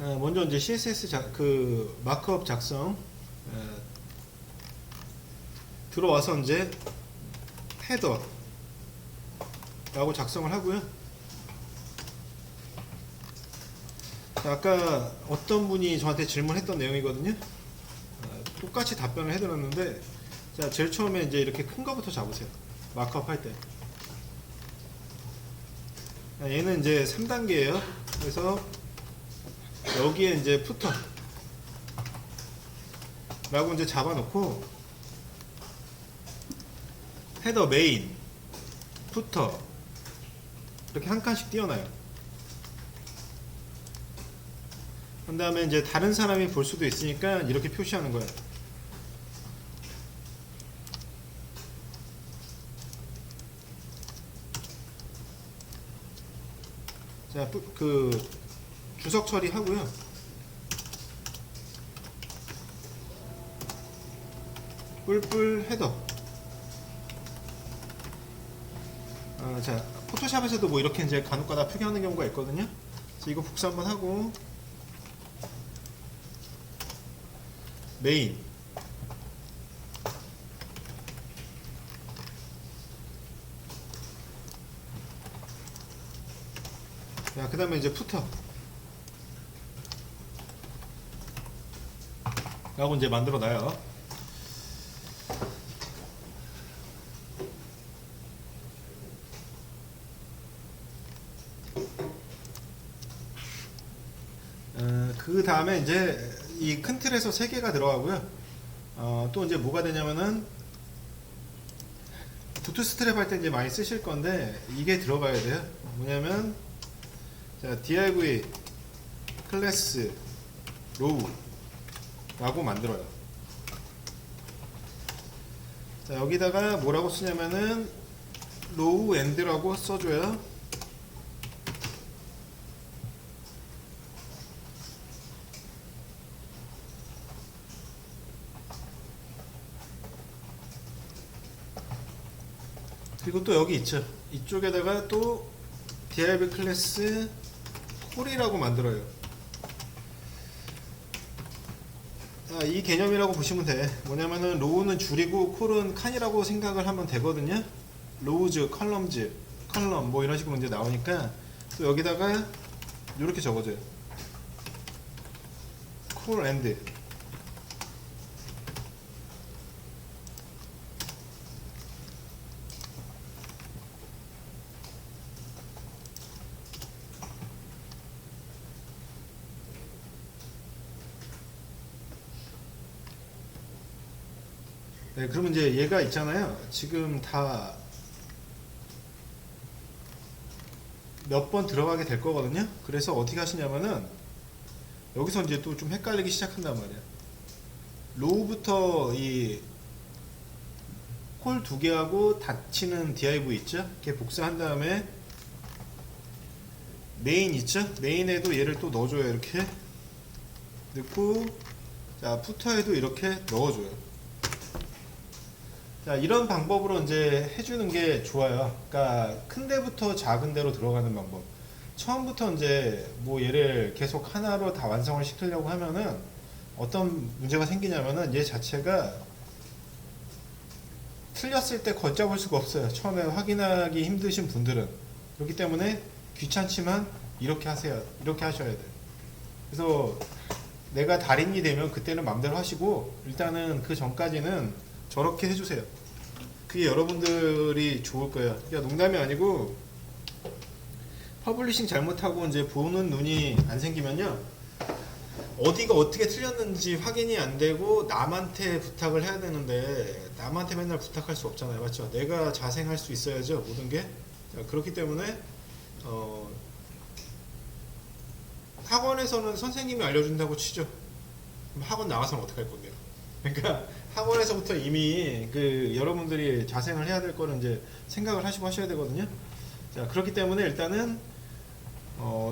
먼저 이제 CSS 그 마크업 작성 들어와서 이제 헤더라고 작성을 하고요. 자, 아까 어떤 분이 저한테 질문했던 내용이거든요. 똑같이 답변을 해드렸는데, 자, 제일 처음에 이제 이렇게 큰 거부터 잡으세요. 마크업 할 때. 얘는 이제 3단계예요. 그래서 여기에 이제 푸터 라고 이제 잡아놓고 헤더, 메인, 푸터 이렇게 한 칸씩 띄워놔요. 그 다음에 이제 다른 사람이 볼 수도 있으니까 이렇게 표시하는 거예요. 자, 그 주석 처리하고요. 뿔뿔 헤더. 자, 포토샵에서도 뭐 이렇게 이제 간혹가다 표기하는 경우가 있거든요. 그래서 이거 복사 한번 하고 메인, 자, 그 다음에 이제 푸터 라고 이제 만들어 놔요. 그 다음에 이제 이 큰 틀에서 3개가 들어가고요. 또 이제 뭐가 되냐면은 부트스트랩 할 때 이제 많이 쓰실 건데 이게 들어가야 돼요. 뭐냐면 자, div 클래스 로우 라고 만들어요. 자, 여기다가 뭐라고 쓰냐면은 로우 엔드라고 써줘요. 그리고 또 여기 있죠. 이쪽에다가 또 div 클래스 콜이라고 만들어요. 자, 이 개념이라고 보시면 돼. 뭐냐면은 로우는 줄이고 콜은 칸이라고 생각을 하면 되거든요. 로우즈, 컬럼즈, 컬럼 뭐 이런 식으로 이제 나오니까 또 여기다가 이렇게 적어줘요. 콜 엔드. 네, 그러면 이제 얘가 있잖아요. 지금 다 몇 번 들어가게 될 거거든요. 그래서 어떻게 하시냐면은 여기서 이제 또 좀 헷갈리기 시작한단 말이야. 로우부터 이 콜 2개하고 닫히는 div 있죠? 이렇게 복사한 다음에 메인 있죠? 메인에도 얘를 또 넣어줘요. 이렇게 넣고, 자, 푸터에도 이렇게 넣어줘요. 자, 이런 방법으로 이제 해주는 게 좋아요. 그러니까 큰 데부터 작은 데로 들어가는 방법. 처음부터 이제 뭐 얘를 계속 하나로 다 완성을 시키려고 하면은 어떤 문제가 생기냐면은 얘 자체가 틀렸을 때 걷잡을 수가 없어요. 처음에 확인하기 힘드신 분들은. 그렇기 때문에 귀찮지만 이렇게 하세요. 이렇게 하셔야 돼요. 그래서 내가 달인이 되면 그때는 맘대로 하시고 일단은 그 전까지는 저렇게 해주세요. 그게 여러분들이 좋을 거예요. 그러니까 농담이 아니고 퍼블리싱 잘못하고 이제 보는 눈이 안 생기면요, 어디가 어떻게 틀렸는지 확인이 안 되고 남한테 부탁을 해야 되는데 남한테 맨날 부탁할 수 없잖아요. 맞죠? 내가 자생할 수 있어야죠, 모든 게. 자, 그렇기 때문에 학원에서는 선생님이 알려준다고 치죠. 그럼 학원 나가서는 어떻게 할 건데요? 그러니까 학원에서부터 이미 그 여러분들이 자생을 해야 될 거는 이제 생각을 하시고 하셔야 되거든요. 자, 그렇기 때문에 일단은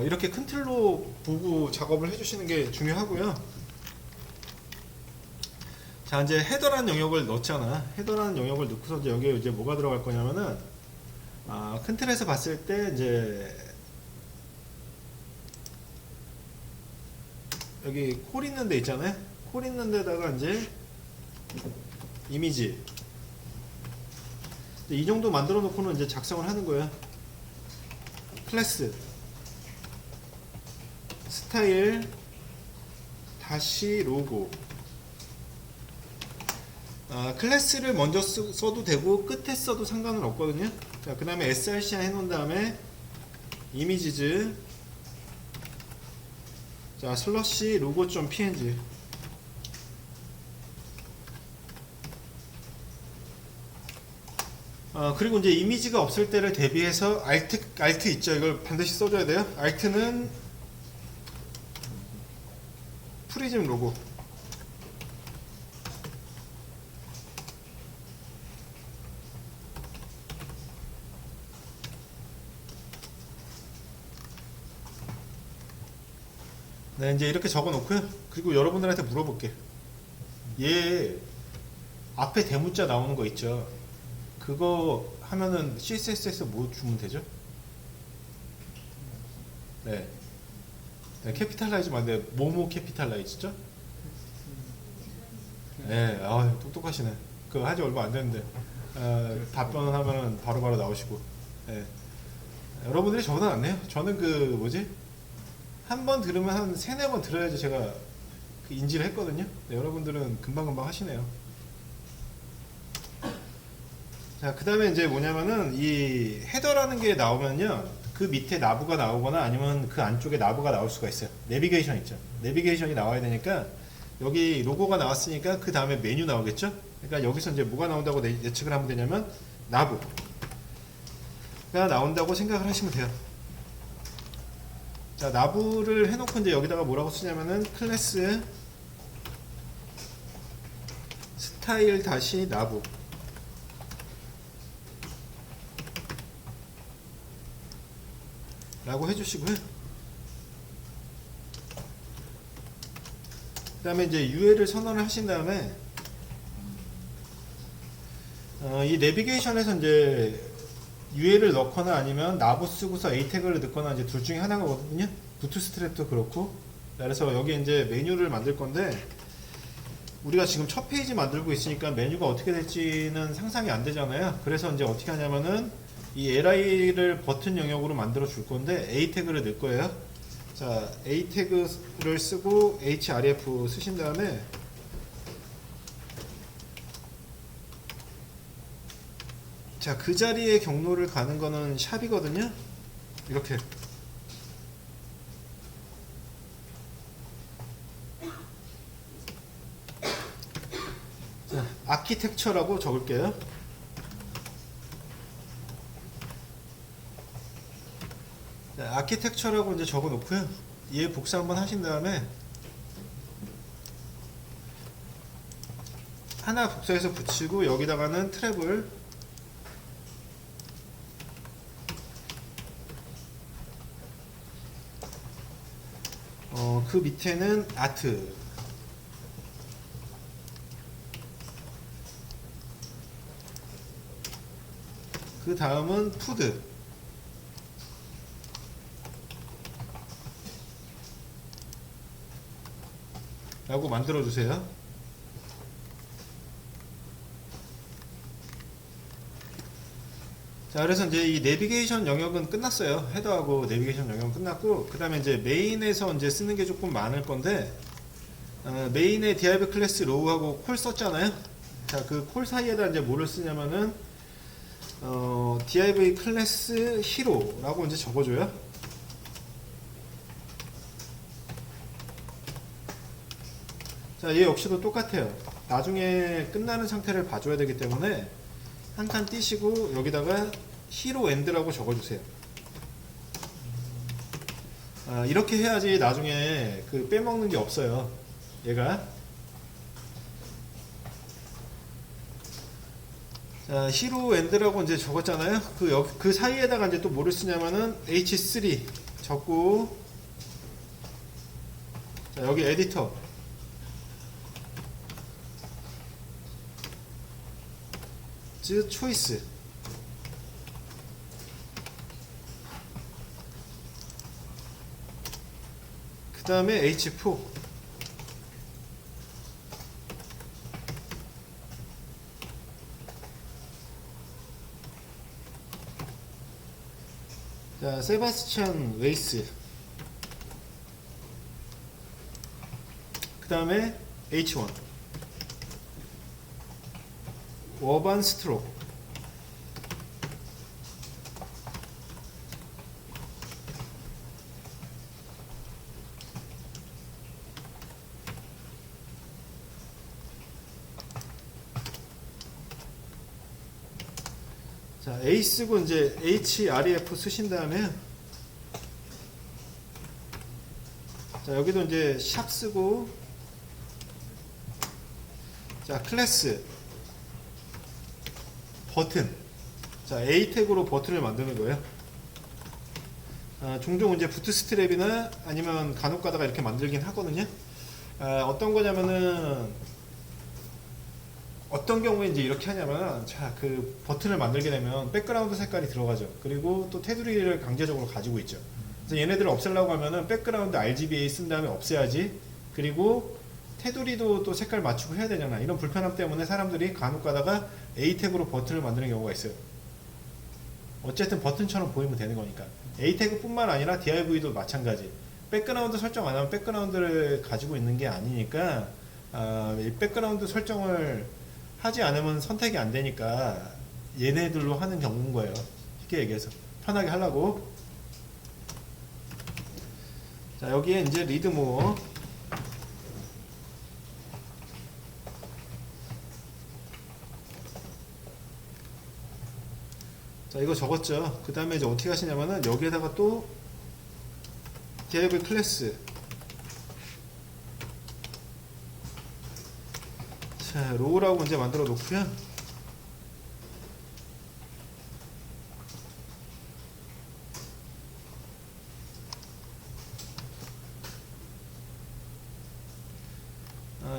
이렇게 큰 틀로 보고 작업을 해주시는 게 중요하고요. 자, 이제 헤더라는 영역을 넣잖아. 헤더라는 영역을 넣고서 이제 여기에 이제 뭐가 들어갈 거냐면은 큰 틀에서 봤을 때 이제 여기 콜 있는 데 있잖아요. 콜 있는 데다가 이제 이미지 이 정도 만들어 놓고는 이제 작성을 하는 거예요. 클래스 스타일 다시 로고. 클래스를 먼저 써도 되고 끝에 써도 상관은 없거든요. 자, 그 다음에 src 해놓은 다음에 이미지즈, 자 슬러시 로고.png. 그리고 이제 이미지가 없을 때를 대비해서 alt 있죠. 이걸 반드시 써줘야 돼요. alt는 프리즘 로고. 네, 이제 이렇게 적어 놓고요. 그리고 여러분들한테 물어볼게. 얘 앞에 대문자 나오는 거 있죠. 그거 하면은 CSS에서 뭐 주면 되죠? 네. 네, 캐피탈라이즈면 안 돼. 뭐뭐 캐피탈라이즈죠? 네, 똑똑하시네. 그거 한지 얼마 안 됐는데. 답변을 하면은 바로바로 나오시고. 네. 여러분들이 저보다 낫네요. 저는 그, 뭐지? 한 번 들으면 한 세네 번 들어야지 제가 그 인지를 했거든요. 네, 여러분들은 금방금방 하시네요. 자, 그 다음에 이제 뭐냐면은 이 헤더라는 게 나오면요. 그 밑에 나부가 나오거나 아니면 그 안쪽에 나부가 나올 수가 있어요. 내비게이션 있죠. 내비게이션이 나와야 되니까 여기 로고가 나왔으니까 그 다음에 메뉴 나오겠죠. 그러니까 여기서 이제 뭐가 나온다고 예측을 하면 되냐면 나부가 나온다고 생각을 하시면 돼요. 자, 나부를 해놓고 이제 여기다가 뭐라고 쓰냐면은 클래스 스타일 다시 나부 라고 해주시고요. 그 다음에 이제 UL을 선언을 하신 다음에 이 내비게이션에서 이제 UL을 넣거나 아니면 나부 쓰고서 A 태그를 넣거나 이제 둘 중에 하나거든요. 부트스트랩도 그렇고. 그래서 여기 이제 메뉴를 만들 건데 우리가 지금 첫 페이지 만들고 있으니까 메뉴가 어떻게 될지는 상상이 안 되잖아요. 그래서 이제 어떻게 하냐면은 이 li를 버튼 영역으로 만들어 줄 건데 A 태그를 넣을 거예요. 자, A 태그를 쓰고 href 쓰신 다음에 자, 그 자리에 경로를 가는 거는 샵이거든요. 이렇게. 자, 아키텍처라고 적을게요. 자, 아키텍처라고 이제 적어 놓고요. 얘 복사 한번 하신 다음에 하나 복사해서 붙이고 여기다가는 트랩을 그 밑에는 아트, 그 다음은 푸드, 라고 만들어 주세요. 자, 그래서 이제 이 내비게이션 영역은 끝났어요. 헤더하고 내비게이션 영역은 끝났고, 그 다음에 이제 메인에서 이제 쓰는 게 조금 많을 건데, 메인에 div 클래스 로우하고 콜 썼잖아요. 자, 그 콜 사이에다 이제 뭐를 쓰냐면은, div 클래스 히로라고 이제 적어줘요. 자, 얘 역시도 똑같아요. 나중에 끝나는 상태를 봐줘야 되기 때문에, 한 칸 띄시고 여기다가 히로 엔드라고 적어주세요. 이렇게 해야지 나중에 그 빼먹는 게 없어요. 얘가 자, 히로 엔드라고 이제 적었잖아요. 그 사이에다가 이제 또 뭐를 쓰냐면은 h3 적고, 자, 여기 에디터 초이스, 그 다음에 H4 자, 세바스찬 웨이스. 그 다음에 H1. 워반 스트록. 자, A 쓰고 이제 HREF 쓰신 다음에 자, 여기도 이제 샵 쓰고 자, 클래스 버튼. 자, A 태그로 버튼을 만드는 거예요. 종종 이제 부트스트랩이나 아니면 간혹 가다가 이렇게 만들긴 하거든요. 어떤 거냐면은 어떤 경우에 이제 이렇게 하냐면, 자, 그 버튼을 만들게 되면 백그라운드 색깔이 들어가죠. 그리고 또 테두리를 강제적으로 가지고 있죠. 그래서 얘네들을 없애려고 하면은 백그라운드 RGBA 쓴 다음에 없애야지. 그리고 테두리도 또 색깔 맞추고 해야 되잖아. 이런 불편함 때문에 사람들이 간혹 가다가 A 태그로 버튼을 만드는 경우가 있어요. 어쨌든 버튼처럼 보이면 되는 거니까. A 태그뿐만 아니라 DIV도 마찬가지. 백그라운드 설정 안 하면 백그라운드를 가지고 있는 게 아니니까 이 백그라운드 설정을 하지 않으면 선택이 안 되니까 얘네들로 하는 경우인 거예요. 쉽게 얘기해서 편하게 하려고. 자, 여기에 이제 리드모. 자, 이거 적었죠. 그 다음에 이제 어떻게 하시냐면은 여기에다가 또 DIV 클래스. 자, 로우라고 이제 만들어 놓고요.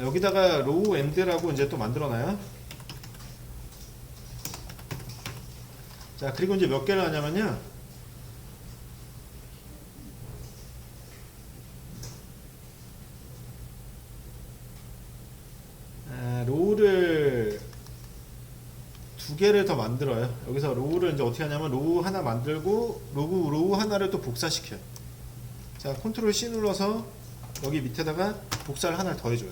여기다가 로우 엔드라고 이제 또 만들어 놔요. 자, 그리고 이제 몇 개를 하냐면요. 로우를 두 개를 더 만들어요. 여기서 로우를 이제 어떻게 하냐면 로우 하나 만들고 로우 하나를 또 복사시켜요. 자, 컨트롤 C 눌러서 여기 밑에다가 복사를 하나를 더 해줘요.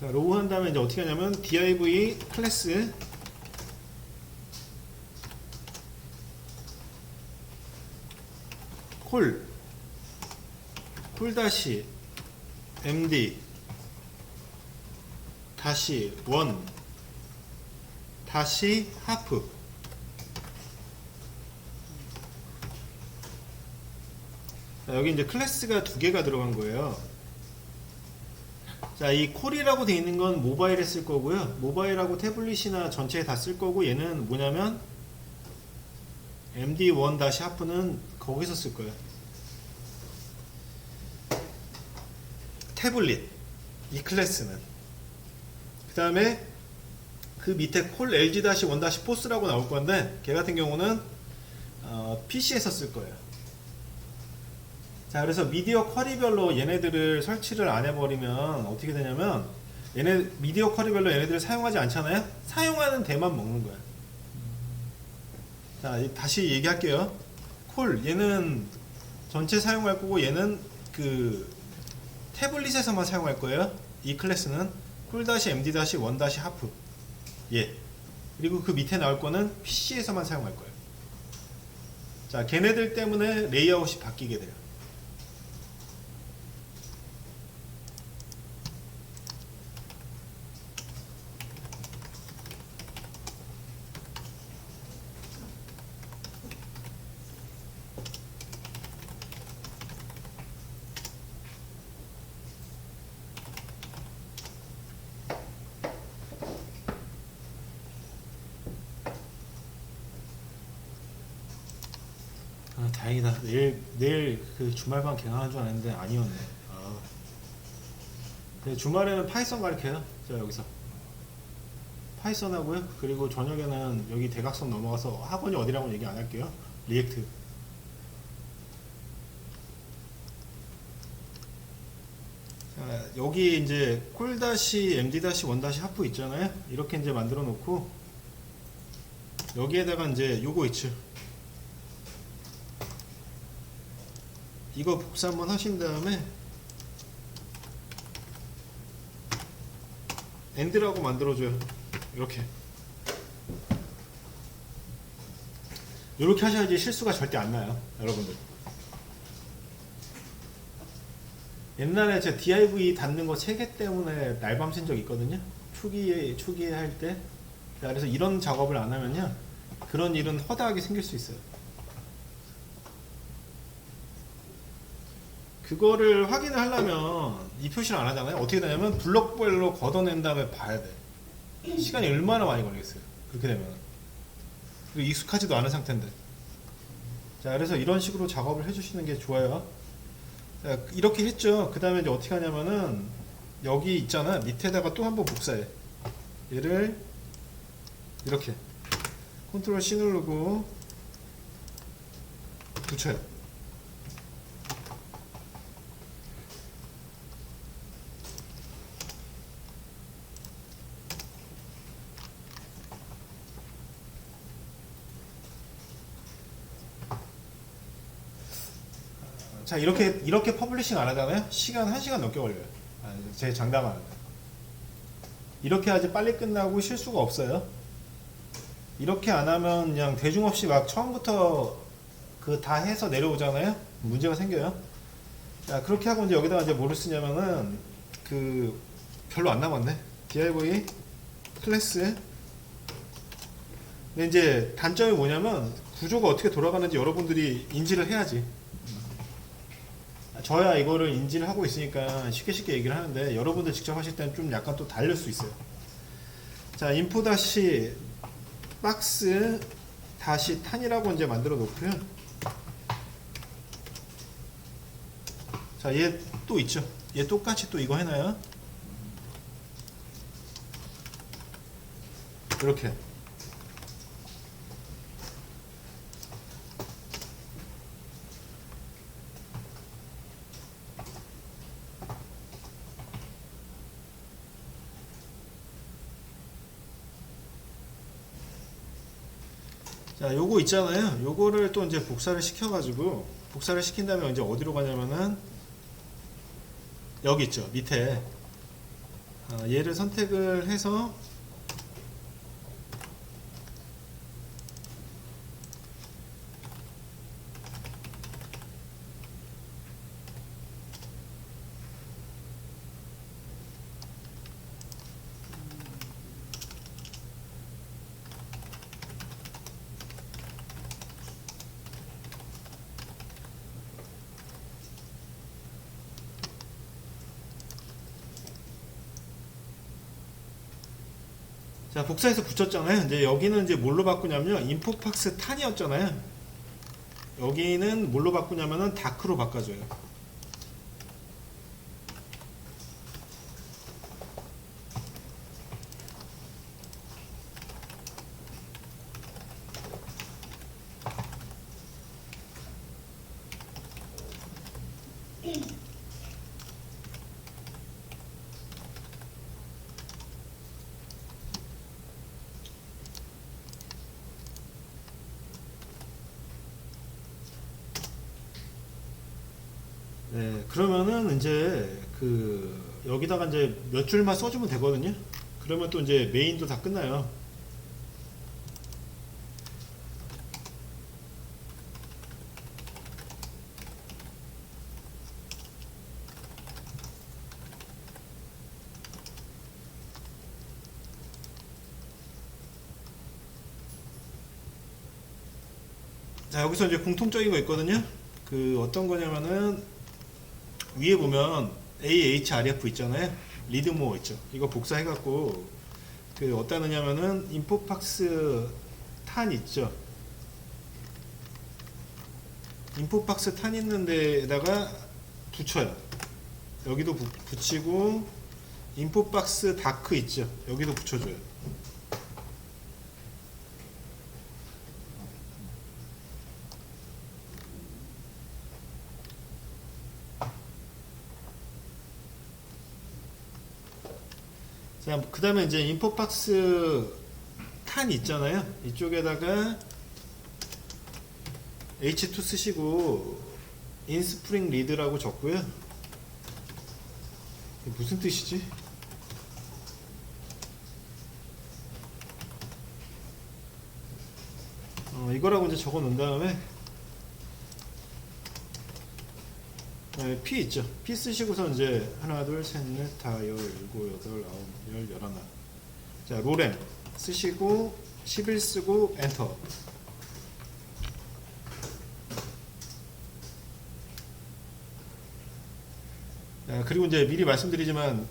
자, 로우 한 다음에 이제 어떻게 하냐면 div 클래스 콜 다시 md 다시 원 다시 하프. 자, 여기 이제 클래스가 두 개가 들어간 거예요. 자, 이 콜이라고 되어 있는 건 모바일에 쓸 거고요. 모바일하고 태블릿이나 전체에 다 쓸 거고, 얘는 뭐냐면 md1-하프는 거기서 쓸 거예요. 태블릿 이 클래스는. 그 다음에 그 밑에 콜 lg-1-포스라고 나올 건데, 걔 같은 경우는 PC에서 쓸 거예요. 자, 그래서 미디어 쿼리별로 얘네들을 설치를 안 해버리면 어떻게 되냐면, 얘네 미디어 쿼리별로 얘네들을 사용하지 않잖아요. 사용하는 데만 먹는 거야. 자, 다시 얘기할게요. 콜 얘는 전체 사용할 거고, 얘는 그 태블릿에서만 사용할 거예요. 이 클래스는 콜-md-1-하프. 예. 그리고 그 밑에 나올 거는 PC에서만 사용할 거예요. 자, 걔네들 때문에 레이아웃이 바뀌게 돼요. 아, 다행이다. 내일 그 주말반 개강한 줄 알았는데 아니었네. 아. 네, 주말에는 파이썬 가르쳐요. 저 여기서 파이썬 하고요. 그리고 저녁에는 여기 대각선 넘어가서 학원이 어디라고 얘기 안 할게요. 리액트. 자, 여기 이제 콜-md-1- 하프 있잖아요. 이렇게 이제 만들어 놓고 여기에다가 이제 요거 있죠. 이거 복사 한번 하신 다음에 엔드라고 만들어줘요. 이렇게 하셔야지 실수가 절대 안 나요, 여러분들. 옛날에 제 div 닫는 거 3개 때문에 날밤 샌 적 있거든요. 초기에 할 때. 그래서 이런 작업을 안 하면요, 그런 일은 허다하게 생길 수 있어요. 그거를 확인을 하려면 이 표시를 안 하잖아요. 어떻게 되냐면 블록별로 걷어낸 다음에 봐야 돼. 시간이 얼마나 많이 걸리겠어요, 그렇게 되면. 그리고 익숙하지도 않은 상태인데. 자, 그래서 이런 식으로 작업을 해주시는 게 좋아요. 자, 이렇게 했죠. 그 다음에 이제 어떻게 하냐면은 여기 있잖아, 밑에다가 또 한번 복사해. 얘를 이렇게 컨트롤 C 누르고 붙여요. 자, 이렇게 퍼블리싱 안 하잖아요. 1시간 넘게 걸려요. 제 장담하는데. 이렇게 하지 빨리 끝나고 실수가 없어요. 이렇게 안 하면 그냥 대중 없이 막 처음부터 그 다 해서 내려오잖아요. 문제가 생겨요. 자, 그렇게 하고 이제 여기다가 이제 뭐를 쓰냐면은 그 별로 안 남았네. div 클래스. 근데 이제 단점이 뭐냐면 구조가 어떻게 돌아가는지 여러분들이 인지를 해야지. 저야 이거를 인지를 하고 있으니까 쉽게 얘기를 하는데, 여러분들 직접 하실 때는 좀 약간 또 다를 수 있어요. 자, 인포 다시 박스 다시 탄이라고 이제 만들어 놓고요. 자, 얘 또 있죠. 얘 똑같이 또 이거 해놔요. 이렇게. 자, 요거 있잖아요. 요거를 또 이제 복사를 시킨 다음에 이제 어디로 가냐면은 여기 있죠. 밑에 얘를 선택을 해서 자, 복사해서 붙였잖아요. 이제 여기는 이제 뭘로 바꾸냐면요, 인포박스 탄이었잖아요. 여기는 뭘로 바꾸냐면은 다크로 바꿔줘요. 네, 그러면은 이제 그 여기다가 이제 몇 줄만 써주면 되거든요. 그러면 또 이제 메인도 다 끝나요. 자, 여기서 이제 공통적인 거 있거든요. 그 어떤 거냐면은 위에 보면 AHRF 있잖아요. 리드모어 있죠. 이거 복사해갖고 그 어디다 넣냐면은 인포박스 탄 있죠. 인풋 박스 탄 있는 데에다가 붙여요. 여기도 붙이고 인풋 박스 다크 있죠. 여기도 붙여줘요. 자, 그 다음에 이제 인풋 박스 탄 있잖아요. 이쪽에다가 H2 쓰시고 인스프링 리드라고 적고요. 이게 무슨 뜻이지? 이거라고 이제 적어 놓은 다음에 P 있죠. P 쓰시고서 이제 하나, 둘, 셋, 넷, 다, 열, 일곱, 여덟, 아홉, 열, 열하나. 자, 로렘 쓰시고 11 쓰고 엔터. 그리고 이제 미리 말씀드리지만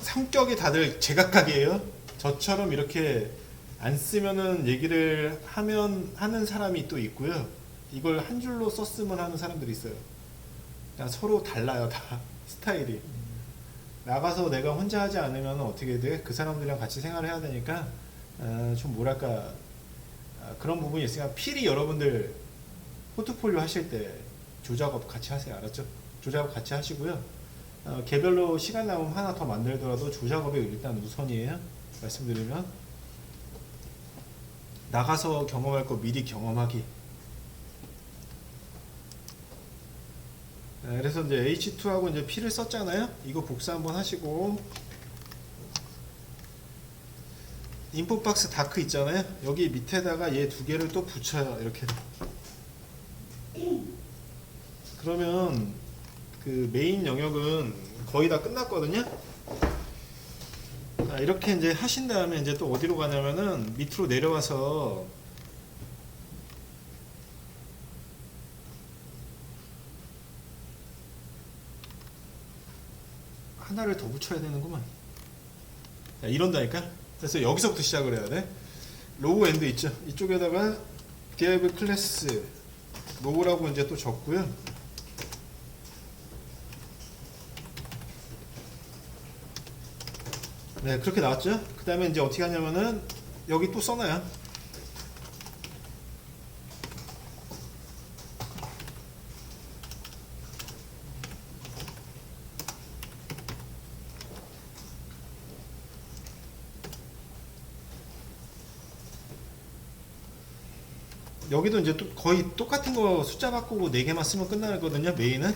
성격이 다들 제각각이에요. 저처럼 이렇게 안 쓰면은 얘기를 하는 사람이 또 있고요. 이걸 한 줄로 썼으면 하는 사람들이 있어요. 그냥 서로 달라요, 다 스타일이. 나가서 내가 혼자 하지 않으면 어떻게 돼? 그 사람들이랑 같이 생활을 해야 되니까 좀 뭐랄까 그런 부분이 있으니까 필히 여러분들 포트폴리오 하실 때 조작업 같이 하세요. 알았죠? 조작업 같이 하시고요. 개별로 시간 나오면 하나 더 만들더라도 조작업이 일단 우선이에요. 말씀드리면 나가서 경험할 거 미리 경험하기. 그래서 이제 H2하고 이제 P를 썼잖아요. 이거 복사 한번 하시고 인풋 박스 다크 있잖아요. 여기 밑에다가 얘 두 개를 또 붙여요. 이렇게. 그러면 그 메인 영역은 거의 다 끝났거든요. 자, 이렇게 이제 하신 다음에 이제 또 어디로 가냐면은 밑으로 내려와서 하나를 더 붙여야 되는구만. 자, 이런다니까. 그래서 여기서부터 시작을 해야 돼. 로우 엔드 있죠. 이쪽에다가 div 클래스 로우라고 이제 또 적고요. 네, 그렇게 나왔죠. 그 다음에 이제 어떻게 하냐면은 여기 또 써놔요. 여기도 이제 또 거의 똑같은 거 숫자 바꾸고 4개만 쓰면 끝나거든요. 메인은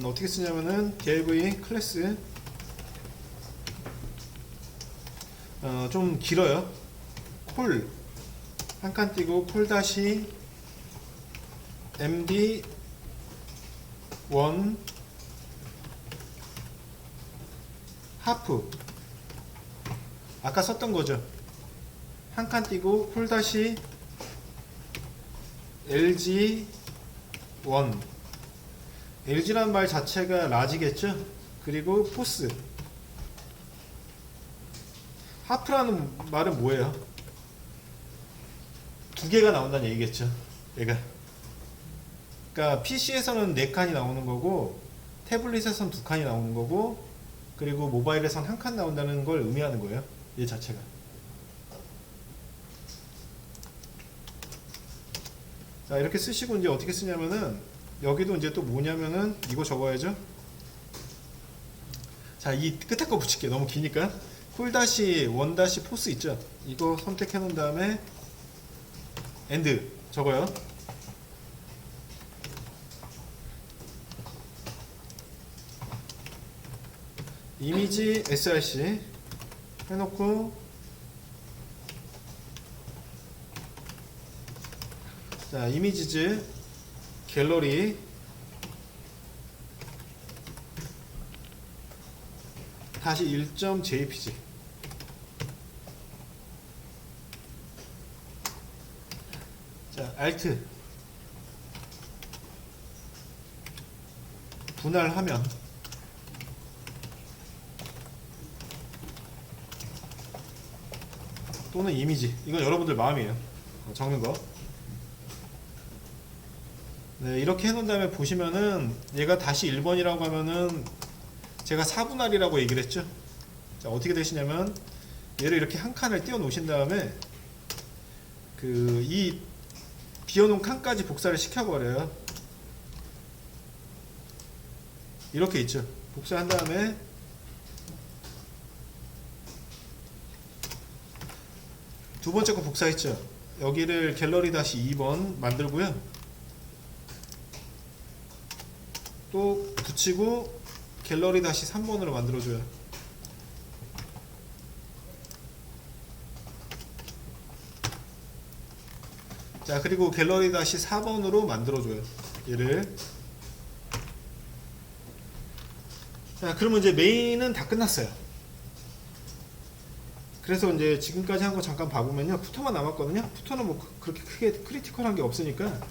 어떻게 쓰냐면은 div 클래스 좀 길어요. 콜 한 칸 띄고 콜 다시 md 1 하프 아까 썼던 거죠. 한 칸 띄고 콜 다시 LG 1 LG란 말 자체가 라지겠죠. 그리고 포스 하프라는 말은 뭐예요? 두 개가 나온다는 얘기겠죠. 얘가 그러니까 PC에서는 4칸이 나오는 거고 태블릿에서는 2칸이 나오는 거고 그리고 모바일에서는 1칸 나온다는 걸 의미하는 거예요. 얘 자체가. 자, 이렇게 쓰시고 이제 어떻게 쓰냐면은 여기도 이제 또 뭐냐면은 이거 적어야죠. 자, 이 끝에 거 붙일게요. 너무 기니까. 콜 다시 원 다시 포스 있죠. 이거 선택해 놓은 다음에 엔드 적어요. 이미지 src 해놓고 자, 이미지즈 갤러리 다시 1.jpg 자, Alt 분할하면 또는 이미지 이건 여러분들 마음이에요. 적는 거 네, 이렇게 해놓은 다음에 보시면은 얘가 다시 1번이라고 하면은 제가 4분할이라고 얘기를 했죠. 자, 어떻게 되시냐면 얘를 이렇게 한 칸을 띄워 놓으신 다음에 그 이 비워놓은 칸까지 복사를 시켜버려요. 이렇게 있죠. 복사한 다음에 두 번째 거 복사했죠. 여기를 갤러리 다시 2번 만들고요. 또 붙이고 갤러리 다시 3번으로 만들어줘요. 자, 그리고 갤러리 다시 4번으로 만들어줘요. 얘를. 자, 그러면 이제 메인은 다 끝났어요. 그래서 이제 지금까지 한 거 잠깐 봐보면요. 푸터만 남았거든요. 푸터는 뭐 그렇게 크게 크리티컬한 게 없으니까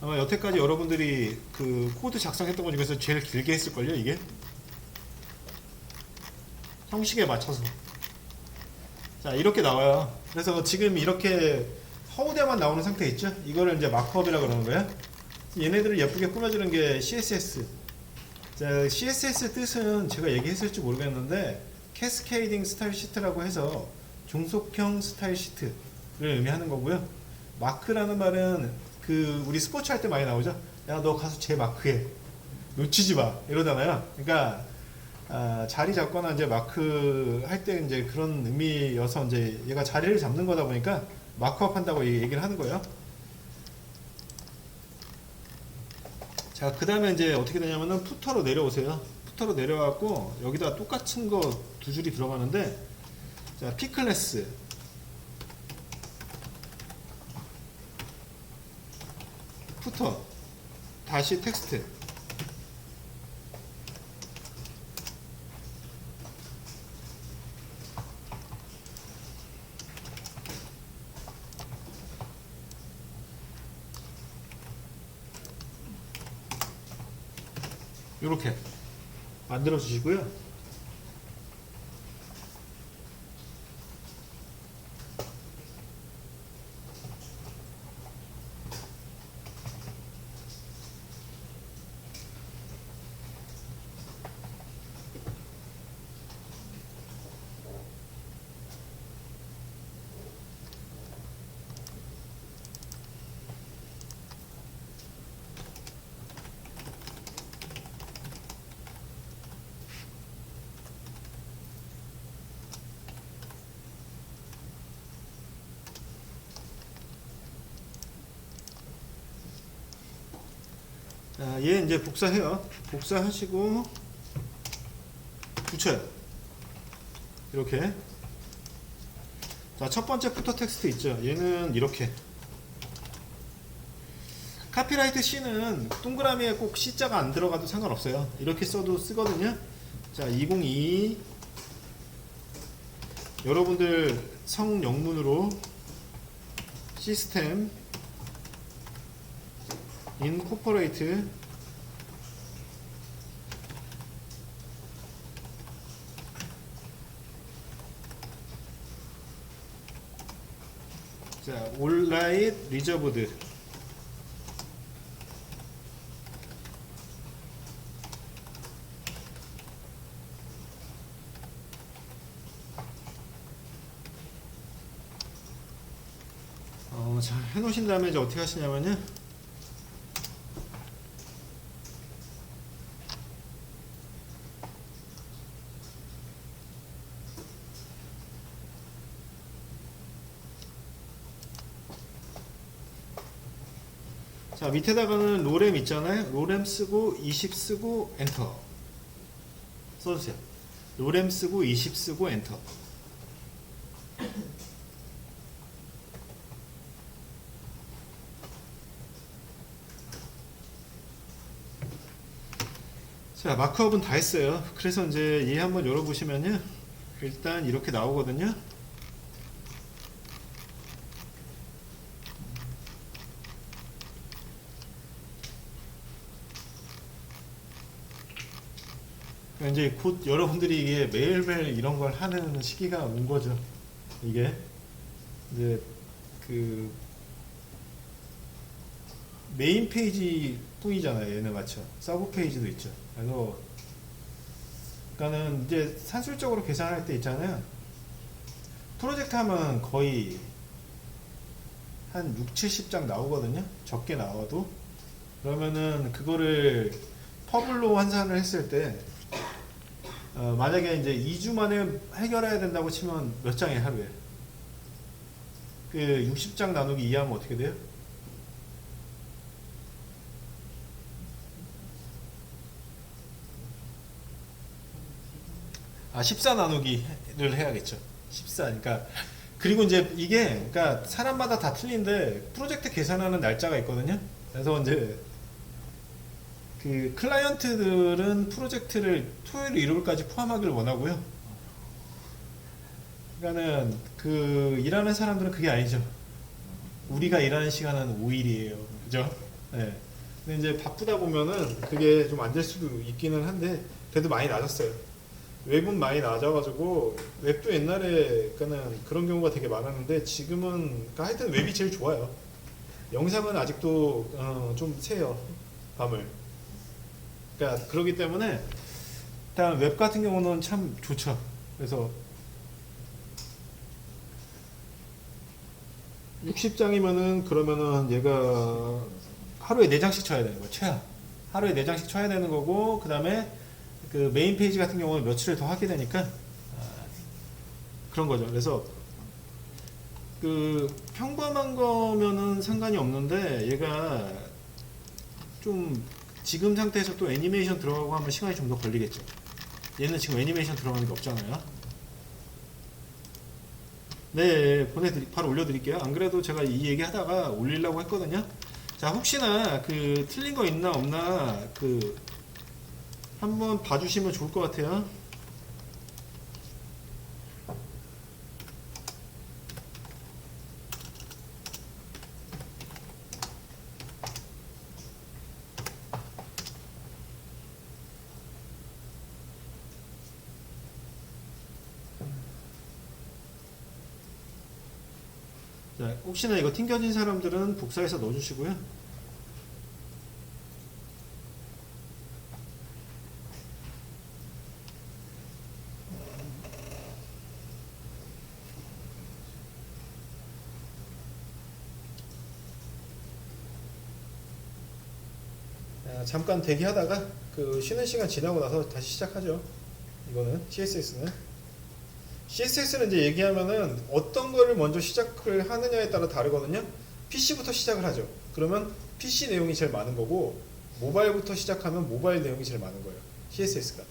아마 여태까지 여러분들이 그 코드 작성했던 것 중에서 제일 길게 했을걸요, 이게? 형식에 맞춰서. 자, 이렇게 나와요. 그래서 지금 이렇게 허우대만 나오는 상태 있죠? 이거를 이제 마크업이라고 그러는 거예요. 얘네들을 예쁘게 꾸며주는 게 CSS. 자, CSS 뜻은 제가 얘기했을지 모르겠는데, 캐스케이딩 스타일 시트라고 해서 종속형 스타일 시트를 의미하는 거고요. 마크라는 말은 그 우리 스포츠 할 때 많이 나오죠. 야, 너 가서 제 마크해. 놓치지 마. 이러잖아요. 그러니까 자리 잡거나 이제 마크 할 때 이제 그런 의미여서 이제 얘가 자리를 잡는 거다 보니까 마크업 한다고 얘기를 하는 거예요. 자, 그 다음에 이제 어떻게 되냐면은 푸터로 내려오세요. 푸터로 내려와갖고 여기다 똑같은 거 두 줄이 들어가는데, 자, P클래스 푸터 다시 텍스트. 이렇게 만들어 주시고요. 자, 얘 이제 복사해요. 복사하시고 붙여요. 이렇게. 자, 첫 번째 푸터 텍스트 있죠. 얘는 이렇게. 카피라이트 C는 동그라미에 꼭 C자가 안 들어가도 상관없어요. 이렇게 써도 쓰거든요. 자, 2022 여러분들 성영문으로 시스템 인코퍼레이트 자, 온라인 리저브드 자, 해놓으신 다음에 이제 어떻게 하시냐면요. 자, 밑에다가는 로렘 있잖아요. 로렘 쓰고 20 쓰고 엔터 써주세요. 로렘 쓰고 20 쓰고 엔터. 자, 마크업은 다 했어요. 그래서 이제 얘 한번 열어보시면요. 일단 이렇게 나오거든요. 이제 곧 여러분들이 이게 매일매일 이런 걸 하는 시기가 온 거죠. 이게 이제 그 메인 페이지 뿐이잖아요. 얘는 맞죠? 서브 페이지도 있죠. 그래서 그러니까는 이제 산술적으로 계산할 때 있잖아요. 프로젝트 하면 거의 한 6, 70장 나오거든요. 적게 나와도. 그러면은 그거를 퍼블로 환산을 했을 때 만약에 이제 2주 만에 해결해야 된다고 치면 몇 장에 하루에? 그 60장 나누기 2 하면 어떻게 돼요? 아, 14 나누기를 해야겠죠. 14. 그러니까 그리고 이제 이게 그러니까 사람마다 다 틀린데 프로젝트 계산하는 날짜가 있거든요. 그래서 이제 그 클라이언트들은 프로젝트를 토요일, 일요일까지 포함하기를 원하고요. 그러니까는 그 일하는 사람들은 그게 아니죠. 우리가 일하는 시간은 5일이에요. 그죠? 네. 근데 이제 바쁘다 보면은 그게 좀 안 될 수도 있기는 한데 그래도 많이 낮았어요. 웹은 많이 낮아가지고 웹도 옛날에 그러니까는 그런 경우가 되게 많았는데 지금은 그러니까 하여튼 웹이 제일 좋아요. 영상은 아직도 좀 새요. 밤을. 그러니까 그러기 때문에 일단 웹 같은 경우는 참 좋죠. 그래서 60장이면은 그러면은 얘가 하루에 4장씩 쳐야 되는 거예요. 최하. 하루에 4장씩 쳐야 되는 거고 그 다음에 그 메인 페이지 같은 경우는 며칠을 더 하게 되니까 그런 거죠. 그래서 그 평범한 거면은 상관이 없는데 얘가 좀 지금 상태에서 또 애니메이션 들어가고 하면 시간이 좀 더 걸리겠죠. 얘는 지금 애니메이션 들어가는 게 없잖아요. 네, 바로 올려드릴게요. 안 그래도 제가 이 얘기 하다가 올리려고 했거든요. 자, 혹시나 그 틀린 거 있나 없나 그 한번 봐주시면 좋을 것 같아요. 자, 혹시나 이거 튕겨진 사람들은 복사해서 넣어주시고요. 잠깐 대기하다가 그 쉬는 시간 지나고 나서 다시 시작하죠. 이거는 CSS는 이제 얘기하면은 어떤 거를 먼저 시작을 하느냐에 따라 다르거든요. PC부터 시작을 하죠. 그러면 PC 내용이 제일 많은 거고 모바일부터 시작하면 모바일 내용이 제일 많은 거예요. CSS가.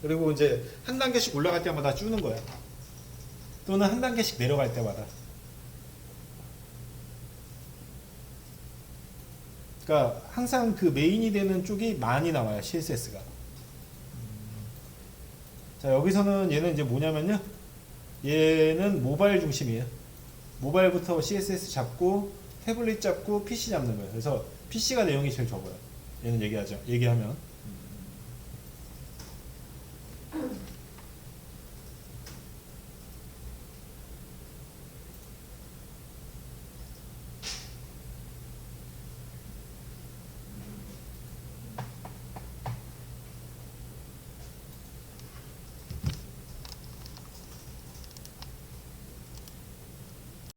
그리고 이제 한 단계씩 올라갈 때마다 주는 거야. 또는 한 단계씩 내려갈 때마다. 그러니까 항상 그 메인이 되는 쪽이 많이 나와요. CSS가. 자, 여기서는 얘는 이제 뭐냐면요. 얘는 모바일 중심이에요. 모바일부터 CSS 잡고 태블릿 잡고 PC 잡는 거예요. 그래서 PC가 내용이 제일 적어요. 얘는 얘기하면.